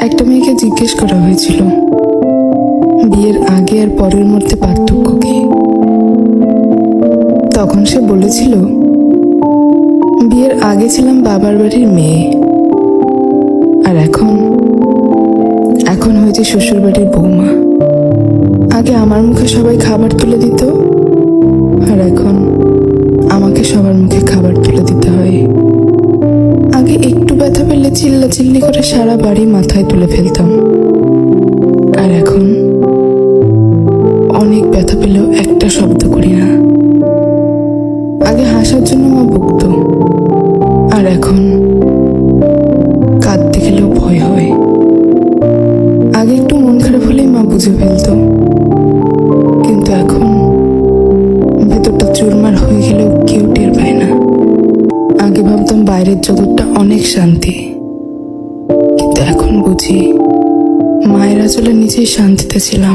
একটা মেয়েকে জিজ্ঞেস করা হয়েছিল বিয়ের আগে আর পরের মধ্যে পার্থক্য কি। তখন সে বলেছিল, বিয়ের আগে ছিলাম বাবার বাড়ির মেয়ে, আর এখন হয়েছে শ্বশুর বাড়ির বৌমা। আগে আমার মুখে সবাই খাবার তুলে দিত, আর এখন আমাকে সবার মুখে খাবার তুলে দিতে হয়। আগে একটু ব্যথা পেলে চিল্লাচিল্লি করে সারা বাড়ি মাথায় তুলে ফেলতাম, আর এখন অনেক ব্যথা পেলেও একটা শব্দ করি না। আগে হাসার জন্য মা বকতো, আর এখন কাঁদতে গেলেও ভয় হয়। আগে একটু মন খারাপ হলেই মা বুঝে ফেলতো, কিন্তু এখন ভেতরটা চুরমার হয়ে গেলেও কেউ টের পায় না। আগে ভাবতাম বাইরের জগৎটা অনেক শান্তি, কিন্তু এখন বুঝি মায়ের আঁচলে নিজেই শান্তিতে ছিলাম।